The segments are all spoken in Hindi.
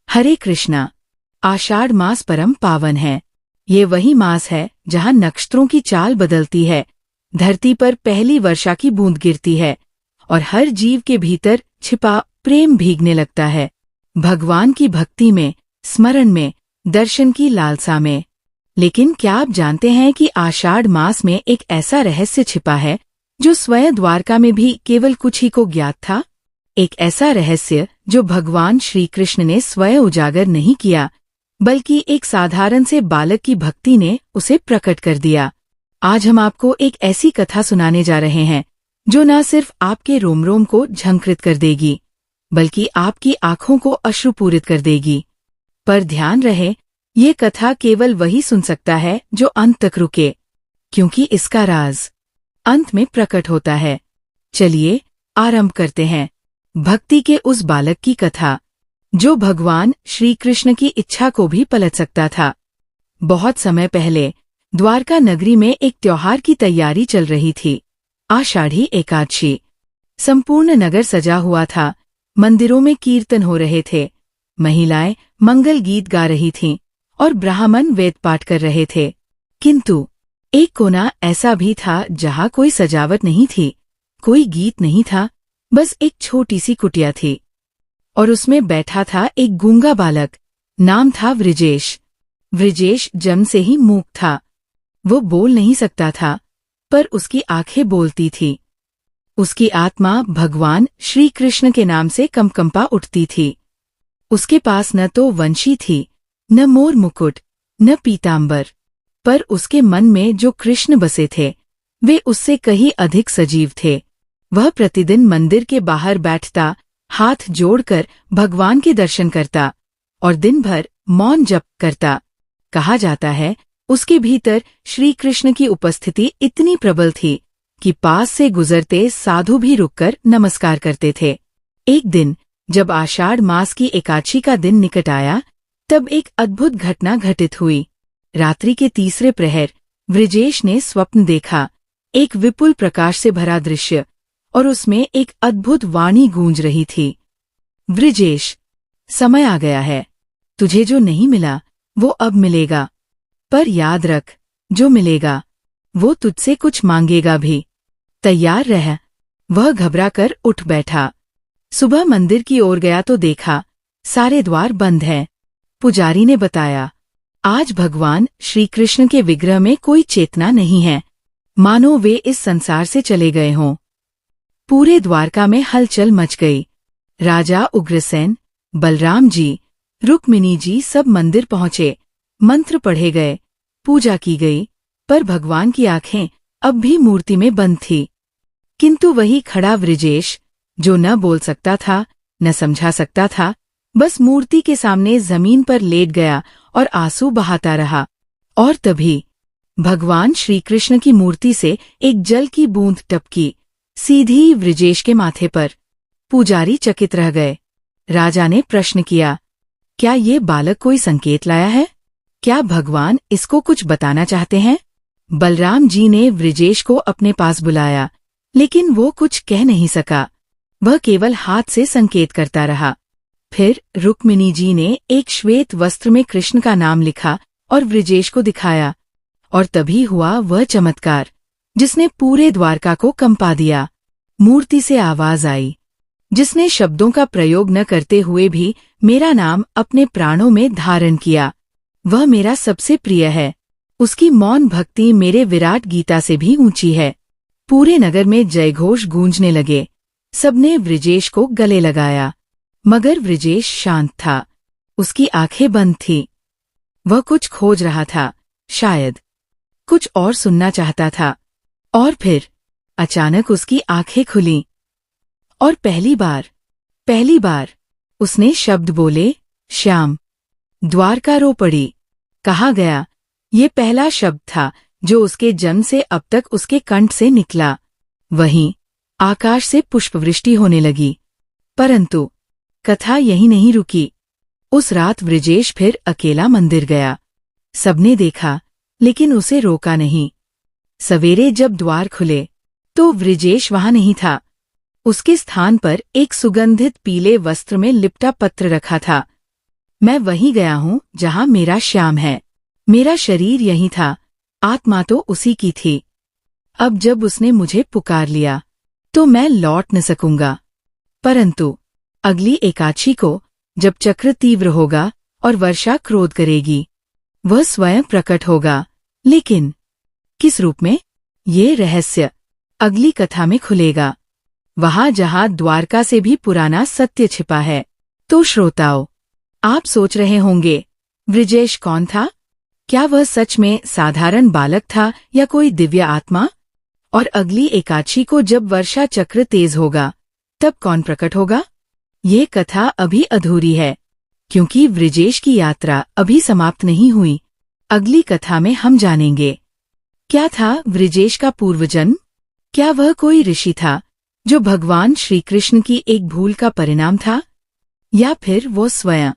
हरे कृष्णा। आषाढ़ मास परम पावन है। ये वही मास है जहाँ नक्षत्रों की चाल बदलती है, धरती पर पहली वर्षा की बूंद गिरती है और हर जीव के भीतर छिपा प्रेम भीगने लगता है, भगवान की भक्ति में, स्मरण में, दर्शन की लालसा में। लेकिन क्या आप जानते हैं कि आषाढ़ मास में एक ऐसा रहस्य छिपा है जो स्वयं द्वारका में भी केवल कुछ ही को ज्ञात था? एक ऐसा रहस्य जो भगवान श्री कृष्ण ने स्वयं उजागर नहीं किया, बल्कि एक साधारण से बालक की भक्ति ने उसे प्रकट कर दिया। आज हम आपको एक ऐसी कथा सुनाने जा रहे हैं जो न सिर्फ आपके रोम रोम को झंकृत कर देगी, बल्कि आपकी आंखों को अश्रुपूरित कर देगी। पर ध्यान रहे, ये कथा केवल वही सुन सकता है जो अंत तक रुके, क्योंकि इसका राज अंत में प्रकट होता है। चलिए आरंभ करते हैं भक्ति के उस बालक की कथा जो भगवान श्री कृष्ण की इच्छा को भी पलट सकता था। बहुत समय पहले द्वारका नगरी में एक त्योहार की तैयारी चल रही थी, आषाढ़ी एकादशी। संपूर्ण नगर सजा हुआ था, मंदिरों में कीर्तन हो रहे थे, महिलाएं मंगल गीत गा रही थीं और ब्राह्मण वेद पाठ कर रहे थे। किंतु एक कोना ऐसा भी था जहाँ कोई सजावट नहीं थी, कोई गीत नहीं था, बस एक छोटी सी कुटिया थी और उसमें बैठा था एक गूंगा बालक। नाम था वृजेश। वृजेश जन्म से ही मूक था। वो बोल नहीं सकता था, पर उसकी आंखें बोलती थी। उसकी आत्मा भगवान श्री कृष्ण के नाम से कंपा उठती थी। उसके पास न तो वंशी थी, न मोर मुकुट, न पीतांबर, पर उसके मन में जो कृष्ण बसे थे वे उससे कहीं अधिक सजीव थे। वह प्रतिदिन मंदिर के बाहर बैठता, हाथ जोड़कर भगवान के दर्शन करता और दिन भर मौन जप करता। कहा जाता है उसके भीतर श्री कृष्ण की उपस्थिति इतनी प्रबल थी कि पास से गुजरते साधु भी रुककर नमस्कार करते थे। एक दिन जब आषाढ़ मास की एकादशी का दिन निकट आया, तब एक अद्भुत घटना घटित हुई। रात्रि के तीसरे प्रहर वृजेश ने स्वप्न देखा, एक विपुल प्रकाश से भरा दृश्य, और उसमें एक अद्भुत वाणी गूंज रही थी। वृजेश, समय आ गया है। तुझे जो नहीं मिला वो अब मिलेगा, पर याद रख, जो मिलेगा वो तुझसे कुछ मांगेगा भी। तैयार रह। वह घबराकर उठ बैठा। सुबह मंदिर की ओर गया तो देखा सारे द्वार बंद हैं। पुजारी ने बताया, आज भगवान श्री कृष्ण के विग्रह में कोई चेतना नहीं है, मानो वे इस संसार से चले गए हों। पूरे द्वारका में हलचल मच गई। राजा उग्रसेन, बलराम जी, रुक्मिणी जी सब मंदिर पहुंचे, मंत्र पढ़े गए, पूजा की गई, पर भगवान की आंखें अब भी मूर्ति में बंद थी। किंतु वही खड़ा वृजेश, जो न बोल सकता था, न समझा सकता था, बस मूर्ति के सामने जमीन पर लेट गया और आंसू बहाता रहा। और तभी भगवान श्री कृष्ण की मूर्ति से एक जल की बूंद टपकी, सीधी वृजेश के माथे पर। पुजारी चकित रह गए। राजा ने प्रश्न किया, क्या ये बालक कोई संकेत लाया है? क्या भगवान इसको कुछ बताना चाहते हैं? बलराम जी ने वृजेश को अपने पास बुलाया, लेकिन वो कुछ कह नहीं सका। वह केवल हाथ से संकेत करता रहा। फिर रुक्मिणी जी ने एक श्वेत वस्त्र में कृष्ण का नाम लिखा और वृजेश को दिखाया, और तभी हुआ वह चमत्कार जिसने पूरे द्वारका को कंपा दिया। मूर्ति से आवाज आई, जिसने शब्दों का प्रयोग न करते हुए भी मेरा नाम अपने प्राणों में धारण किया, वह मेरा सबसे प्रिय है। उसकी मौन भक्ति मेरे विराट गीता से भी ऊंची है। पूरे नगर में जयघोष गूंजने लगे। सबने वृजेश को गले लगाया, मगर वृजेश शांत था। उसकी आंखें बंद थीं। वह कुछ खोज रहा था, शायद कुछ और सुनना चाहता था। और फिर अचानक उसकी आंखें खुलीं और पहली बार उसने शब्द बोले, श्याम। द्वारका रो पड़ी। कहा गया, ये पहला शब्द था जो उसके जन्म से अब तक उसके कंठ से निकला। वहीं आकाश से पुष्पवृष्टि होने लगी। परंतु कथा यहीं नहीं रुकी। उस रात वृजेश फिर अकेला मंदिर गया। सबने देखा, लेकिन उसे रोका नहीं। सवेरे जब द्वार खुले तो वृजेश वहां नहीं था। उसके स्थान पर एक सुगंधित पीले वस्त्र में लिपटा पत्र रखा था। मैं वहीं गया हूँ जहाँ मेरा श्याम है। मेरा शरीर यहीं था, आत्मा तो उसी की थी। अब जब उसने मुझे पुकार लिया तो मैं लौट न सकूंगा। परंतु अगली एकादशी को जब चक्र तीव्र होगा और वर्षा क्रोध करेगी, वह स्वयं प्रकट होगा। लेकिन किस रूप में, ये रहस्य अगली कथा में खुलेगा, वहां जहां द्वारका से भी पुराना सत्य छिपा है। तो श्रोताओं, आप सोच रहे होंगे, वृजेश कौन था? क्या वह सच में साधारण बालक था या कोई दिव्य आत्मा? और अगली एकादशी को जब वर्षा चक्र तेज होगा, तब कौन प्रकट होगा? ये कथा अभी अधूरी है, क्योंकि वृजेश की यात्रा अभी समाप्त नहीं हुई। अगली कथा में हम जानेंगे, क्या था वृजेश का पूर्व जन्म? क्या वह कोई ऋषि था जो भगवान श्री कृष्ण की एक भूल का परिणाम था? या फिर वो स्वयं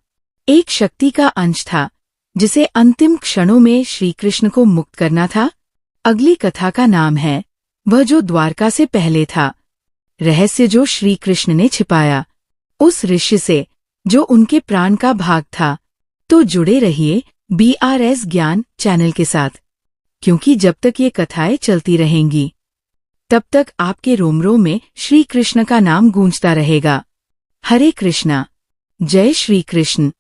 एक शक्ति का अंश था जिसे अंतिम क्षणों में श्री कृष्ण को मुक्त करना था? अगली कथा का नाम है वह जो द्वारका से पहले था। रहस्य जो श्री कृष्ण ने छिपाया, उस ऋषि से जो उनके प्राण का भाग था। तो जुड़े रहिए BRS ज्ञान चैनल के साथ, क्योंकि जब तक ये कथाएं चलती रहेंगी, तब तक आपके रोम रोम में श्री कृष्ण का नाम गूंजता रहेगा। हरे कृष्णा, जय श्री कृष्ण।